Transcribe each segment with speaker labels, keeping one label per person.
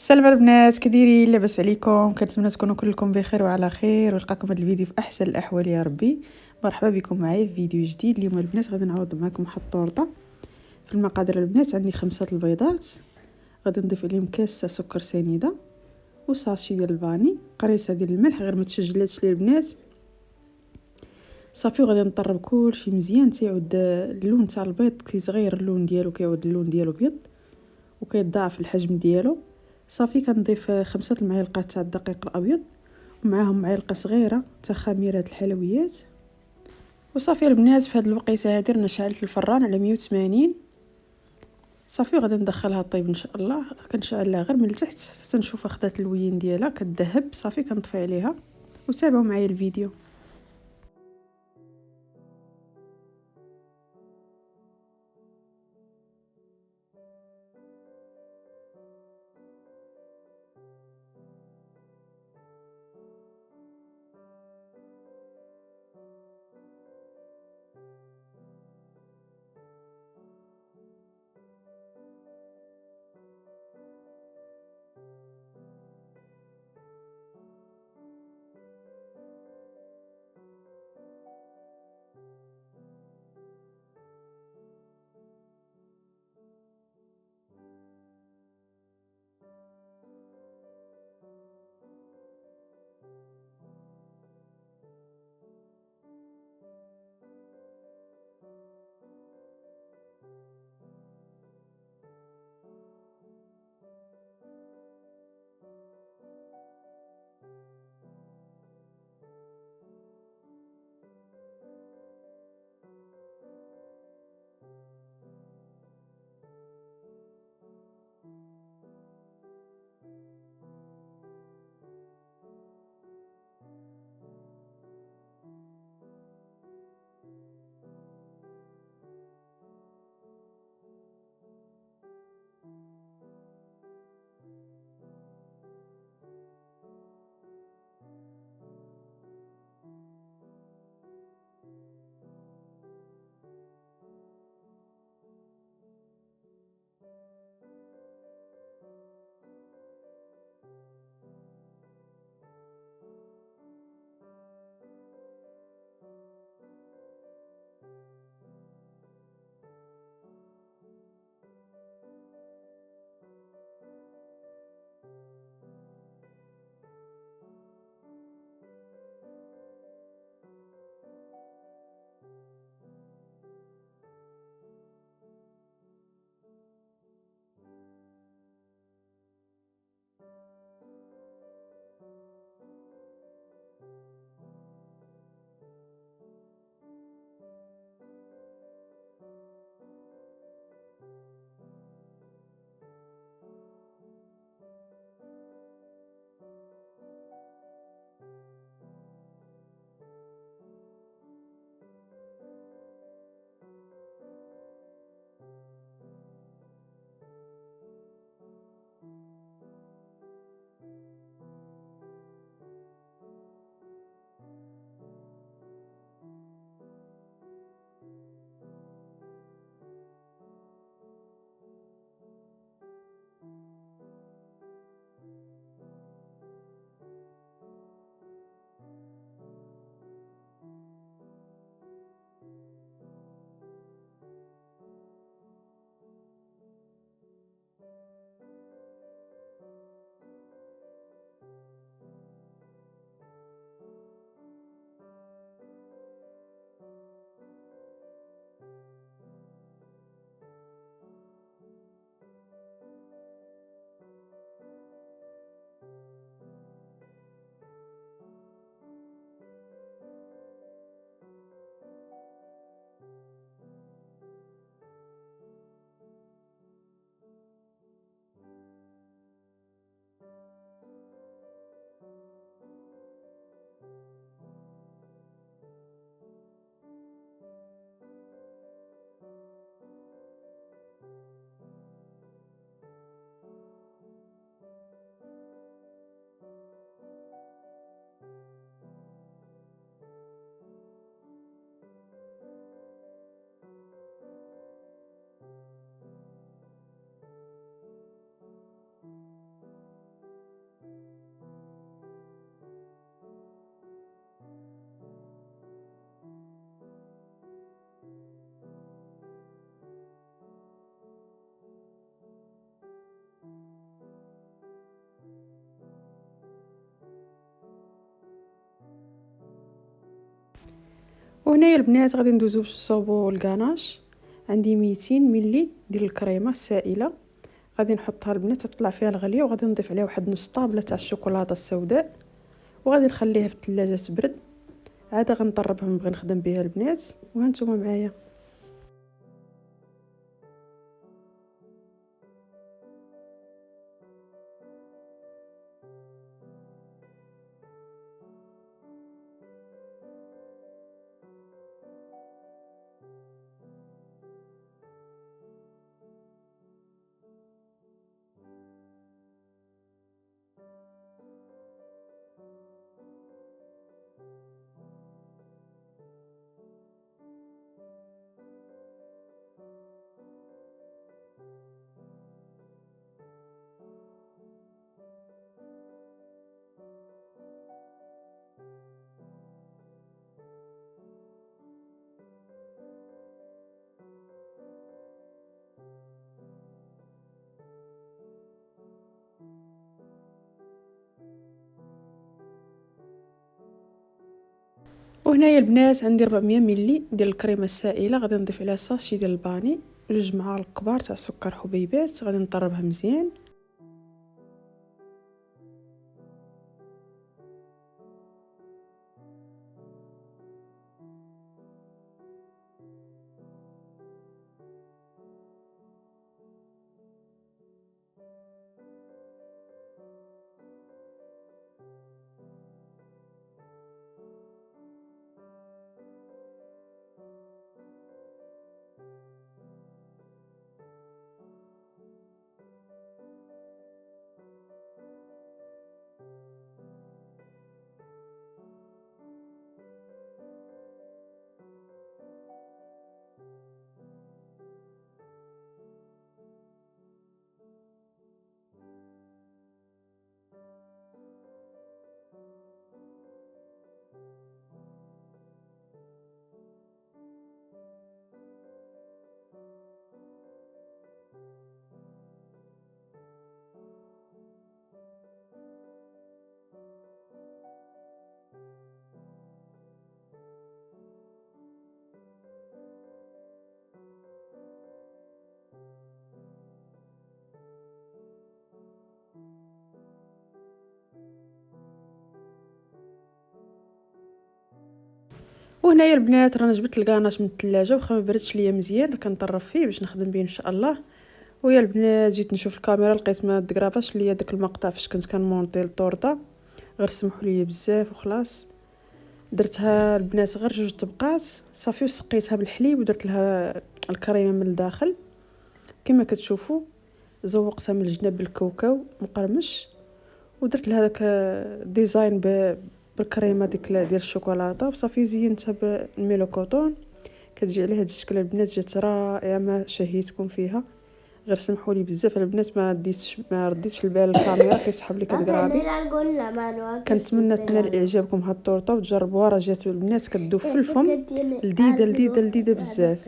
Speaker 1: السلام البنات، كديرين؟ لاباس عليكم؟ كنتمنى تكونوا كلكم بخير وعلى خير، ونلقاكم هذا الفيديو في احسن الاحوال يا ربي. مرحبا بكم معايا في فيديو جديد. اليوم البنات غادي نعوض معكم واحد الطورطه. في المقادير البنات عندي 5 البيضات، غادي نضيف عليهم كاسه سكر سنيده وساشي ديال الفاني، قريصه ديال الملح غير ما تسجلاتش لي البنات. صافي وغادي نطرب كلشي مزيان تيعود اللون تاع البيض كي صغير، اللون ديالو كيعود اللون ديالو ابيض وكيتضاعف الحجم ديالو. صافي كنضيف 5 المعالق تاع الدقيق الابيض ومعاهم معلقه صغيره تاع خميره الحلويات. وصافي البنات في هذه الوقيته هذه رنا شعلت الفران على 180. صافي غادي ندخلها طيب ان شاء الله. كنشعلها غير من التحت حتى نشوفها خدات اللوين ديالها كتذهب. صافي كنطفي عليها وتابعوا معايا الفيديو. وهنايا البنات غادي ندوزو باش نصوبو الكاناش. عندي 200 ملي ديال الكريمه السائله، غادي نحطها البنات تطلع فيها الغليه، وغادي نضيف عليها واحد نص طابله تاع الشوكولاته السوداء، وغادي نخليها في الثلاجه تبرد. عاد غنطربها نبغي نخدم بها البنات، وهانتوما معايا. وهنايا البنات عندي 400 ملي ديال الكريمه السائله، غادي نضيف عليها ساشي ديال الباني، 2 معالق كبار تاع سكر حبيبات، غادي نطربها مزيان. وهنايا البنات رانا جبت الكاناش من الثلاجه، واخا ما بردش ليا مزيان كنطرف فيه باش نخدم به ان شاء الله. ويا البنات جيت نشوف الكاميرا لقيت ما دكراباش ليا داك المقطع فاش كنت كنمونطي الطورطه، غير سمحوا لي بزاف وخلاص. درتها البنات غير 2 طبقات صافي، وسقيتها بالحليب ودرت لها الكريمه من الداخل كما كتشوفوا. زوقتها من الجناب بالكاوكاو مقرمش، ودرت لها داك ديزاين بالكريمه ديال الشوكولاته، وصافي زينتها بالميلو كوطون. كتجي على هذا الشكل البنات، جات رائعه ما شهيتكم فيها. غير سمحوا لي بزاف البنات ما رديتش البال الكاميرا كيسحب لي كتقرابي. كنتمنى تنال اعجابكم هاد الطورطه وتجربوها، راه جات البنات كتذوب في الفم، لذيذه لذيذه لذيذه بزاف.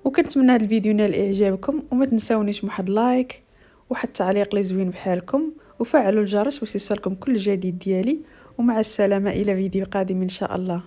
Speaker 1: وكنتمنى هذا الفيديو ينال اعجابكم، وما تنساونيش بواحد لايك وواحد التعليق لي زوين بحالكم، وفعلوا الجرس باش يوصلكم كل جديد ديالي. ومع السلامه الى فيديو قادم ان شاء الله.